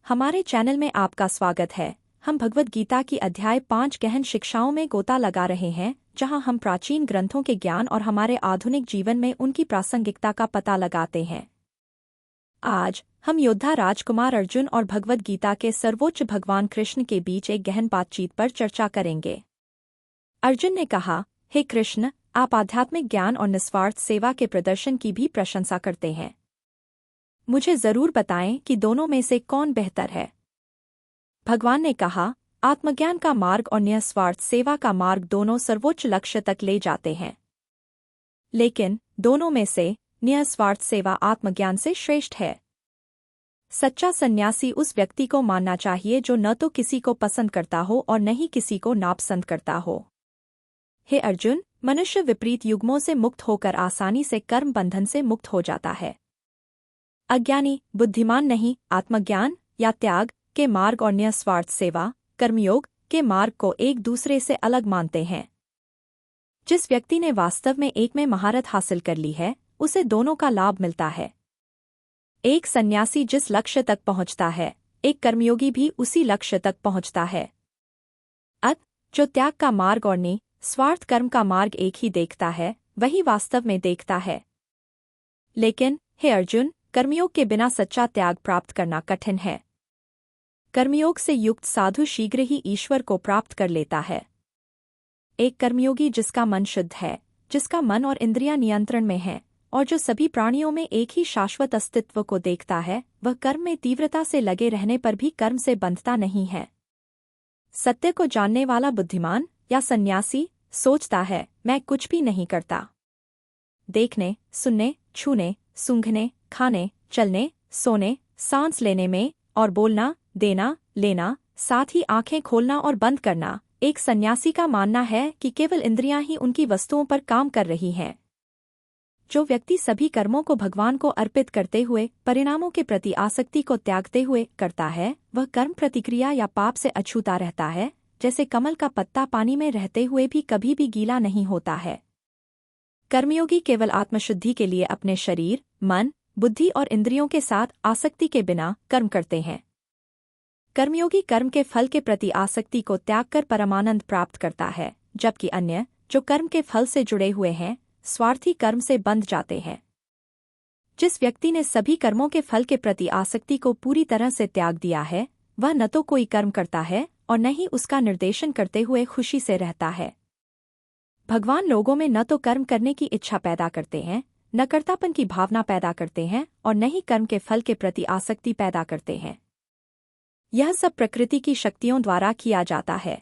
हमारे चैनल में आपका स्वागत है। हम भगवद गीता की अध्याय 5 गहन शिक्षाओं में गोता लगा रहे हैं, जहां हम प्राचीन ग्रंथों के ज्ञान और हमारे आधुनिक जीवन में उनकी प्रासंगिकता का पता लगाते हैं। आज हम योद्धा राजकुमार अर्जुन और भगवद गीता के सर्वोच्च भगवान कृष्ण के बीच एक गहन बातचीत पर चर्चा करेंगे। अर्जुन ने कहा, हे कृष्ण, आप आध्यात्मिक ज्ञान और निस्वार्थ सेवा के प्रदर्शन की भी प्रशंसा करते हैं। मुझे जरूर बताएं कि दोनों में से कौन बेहतर है। भगवान ने कहा, आत्मज्ञान का मार्ग और निस्वार्थ सेवा का मार्ग दोनों सर्वोच्च लक्ष्य तक ले जाते हैं, लेकिन दोनों में से निस्वार्थ सेवा आत्मज्ञान से श्रेष्ठ है। सच्चा सन्यासी उस व्यक्ति को मानना चाहिए जो न तो किसी को पसंद करता हो और न ही किसी को नापसंद करता हो। हे अर्जुन, मनुष्य विपरीत युग्मों से मुक्त होकर आसानी से कर्म बंधन से मुक्त हो जाता है। अज्ञानी बुद्धिमान नहीं, आत्मज्ञान या त्याग के मार्ग और निस्वार्थ सेवा कर्मयोग के मार्ग को एक दूसरे से अलग मानते हैं। जिस व्यक्ति ने वास्तव में एक में महारत हासिल कर ली है, उसे दोनों का लाभ मिलता है। एक सन्यासी जिस लक्ष्य तक पहुंचता है, एक कर्मयोगी भी उसी लक्ष्य तक पहुंचता है। जो त्याग का मार्ग और निस्वार्थ कर्म का मार्ग एक ही देखता है, वही वास्तव में देखता है। लेकिन हे अर्जुन, कर्मयोग के बिना सच्चा त्याग प्राप्त करना कठिन है। कर्मयोग से युक्त साधु शीघ्र ही ईश्वर को प्राप्त कर लेता है। एक कर्मयोगी जिसका मन शुद्ध है, जिसका मन और इंद्रियां नियंत्रण में हैं, और जो सभी प्राणियों में एक ही शाश्वत अस्तित्व को देखता है, वह कर्म में तीव्रता से लगे रहने पर भी कर्म से बंधता नहीं है। सत्य को जानने वाला बुद्धिमान या सन्यासी सोचता है, मैं कुछ भी नहीं करता। देखने, सुनने, छूने, सूंघने, खाने, चलने, सोने, सांस लेने में और बोलना, देना, लेना, साथ ही आंखें खोलना और बंद करना, एक सन्यासी का मानना है कि केवल इंद्रियां ही उनकी वस्तुओं पर काम कर रही हैं। जो व्यक्ति सभी कर्मों को भगवान को अर्पित करते हुए परिणामों के प्रति आसक्ति को त्यागते हुए करता है, वह कर्म प्रतिक्रिया या पाप से अछूता रहता है, जैसे कमल का पत्ता पानी में रहते हुए भी कभी भी गीला नहीं होता है। कर्मयोगी केवल आत्मशुद्धि के लिए अपने शरीर, मन, बुद्धि और इंद्रियों के साथ आसक्ति के बिना कर्म करते हैं। कर्मयोगी कर्म के फल के प्रति आसक्ति को त्याग कर परमानंद प्राप्त करता है, जबकि अन्य, जो कर्म के फल से जुड़े हुए हैं, स्वार्थी कर्म से बंध जाते हैं। जिस व्यक्ति ने सभी कर्मों के फल के प्रति आसक्ति को पूरी तरह से त्याग दिया है, वह न तो कोई कर्म करता है और न ही उसका निर्देशन करते हुए खुशी से रहता है। भगवान लोगों में न तो कर्म करने की इच्छा पैदा करते हैं, न कर्तापन की भावना पैदा करते हैं और न ही कर्म के फल के प्रति आसक्ति पैदा करते हैं। यह सब प्रकृति की शक्तियों द्वारा किया जाता है।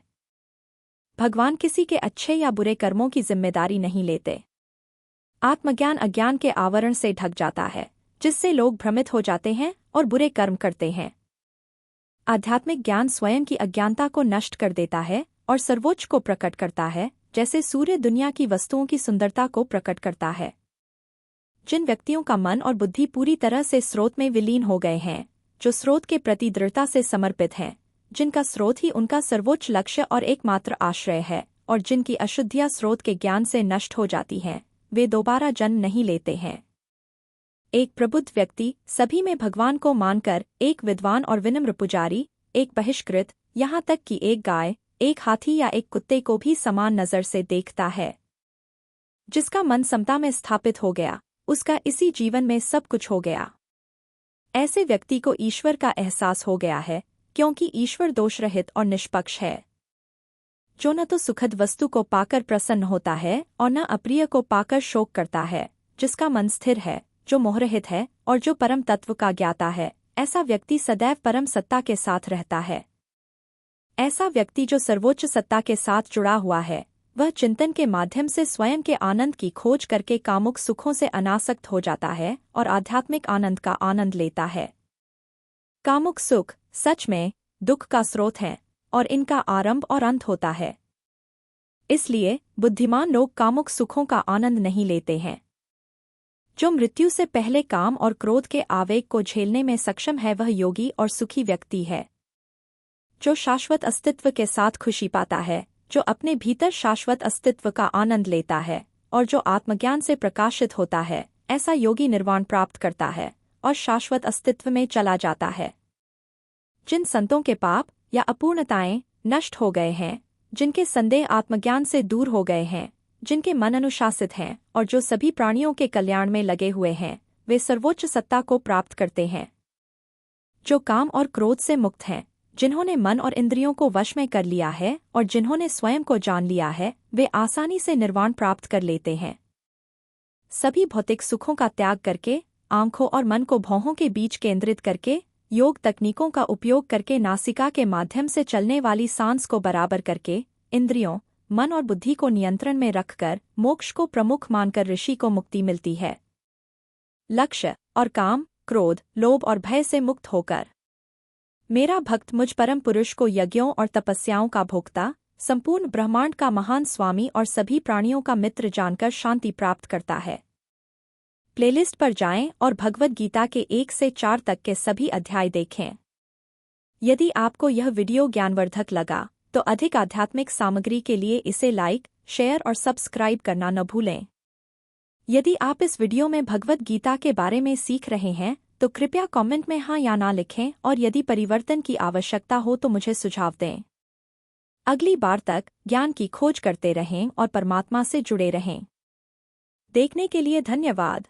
भगवान किसी के अच्छे या बुरे कर्मों की जिम्मेदारी नहीं लेते। आत्मज्ञान अज्ञान के आवरण से ढक जाता है, जिससे लोग भ्रमित हो जाते हैं और बुरे कर्म करते हैं। आध्यात्मिक ज्ञान स्वयं की अज्ञानता को नष्ट कर देता है और सर्वोच्च को प्रकट करता है, जैसे सूर्य दुनिया की वस्तुओं की सुंदरता को प्रकट करता है। जिन व्यक्तियों का मन और बुद्धि पूरी तरह से स्रोत में विलीन हो गए हैं, जो स्रोत के प्रति दृढ़ता से समर्पित हैं, जिनका स्रोत ही उनका सर्वोच्च लक्ष्य और एकमात्र आश्रय है, और जिनकी अशुद्धियां स्रोत के ज्ञान से नष्ट हो जाती हैं, वे दोबारा जन्म नहीं लेते हैं। एक प्रबुद्ध व्यक्ति सभी में भगवान को मानकर एक विद्वान और विनम्र पुजारी, एक बहिष्कृत, यहाँ तक कि एक गाय, एक हाथी या एक कुत्ते को भी समान नजर से देखता है। जिसका मन समता में स्थापित हो गया, उसका इसी जीवन में सब कुछ हो गया। ऐसे व्यक्ति को ईश्वर का एहसास हो गया है, क्योंकि ईश्वर दोषरहित और निष्पक्ष है। जो न तो सुखद वस्तु को पाकर प्रसन्न होता है और न अप्रिय को पाकर शोक करता है, जिसका मन स्थिर है, जो मोहरहित है और जो परम तत्व का ज्ञाता है, ऐसा व्यक्ति सदैव परम सत्ता के साथ रहता है। ऐसा व्यक्ति जो सर्वोच्च सत्ता के साथ जुड़ा हुआ है, वह चिंतन के माध्यम से स्वयं के आनंद की खोज करके कामुक सुखों से अनासक्त हो जाता है और आध्यात्मिक आनंद का आनंद लेता है। कामुक सुख सच में दुख का स्रोत हैं और इनका आरंभ और अंत होता है। इसलिए बुद्धिमान लोग कामुक सुखों का आनंद नहीं लेते हैं। जो मृत्यु से पहले काम और क्रोध के आवेग को झेलने में सक्षम है, वह योगी और सुखी व्यक्ति है। जो शाश्वत अस्तित्व के साथ खुशी पाता है, जो अपने भीतर शाश्वत अस्तित्व का आनंद लेता है और जो आत्मज्ञान से प्रकाशित होता है, ऐसा योगी निर्वाण प्राप्त करता है और शाश्वत अस्तित्व में चला जाता है। जिन संतों के पाप या अपूर्णताएं नष्ट हो गए हैं, जिनके संदेह आत्मज्ञान से दूर हो गए हैं, जिनके मन अनुशासित हैं और जो सभी प्राणियों के कल्याण में लगे हुए हैं, वे सर्वोच्च सत्ता को प्राप्त करते हैं। जो काम और क्रोध से मुक्त हैं, जिन्होंने मन और इंद्रियों को वश में कर लिया है और जिन्होंने स्वयं को जान लिया है, वे आसानी से निर्वाण प्राप्त कर लेते हैं। सभी भौतिक सुखों का त्याग करके, आंखों और मन को भौहों के बीच केंद्रित करके, योग तकनीकों का उपयोग करके नासिका के माध्यम से चलने वाली सांस को बराबर करके, इंद्रियों, मन और बुद्धि को नियंत्रण में रखकर मोक्ष को प्रमुख मानकर ऋषि को मुक्ति मिलती है। लक्ष्य और काम, क्रोध, लोभ और भय से मुक्त होकर मेरा भक्त मुझ परम पुरुष को यज्ञों और तपस्याओं का भोक्ता, संपूर्ण ब्रह्मांड का महान स्वामी और सभी प्राणियों का मित्र जानकर शांति प्राप्त करता है। प्लेलिस्ट पर जाएं और भगवद गीता के 1 से 4 तक के सभी अध्याय देखें। यदि आपको यह वीडियो ज्ञानवर्धक लगा तो अधिक आध्यात्मिक सामग्री के लिए इसे लाइक, शेयर और सब्सक्राइब करना न भूलें। यदि आप इस वीडियो में भगवद गीता के बारे में सीख रहे हैं तो कृपया कमेंट में हाँ या ना लिखें और यदि परिवर्तन की आवश्यकता हो तो मुझे सुझाव दें। अगली बार तक ज्ञान की खोज करते रहें और परमात्मा से जुड़े रहें। देखने के लिए धन्यवाद।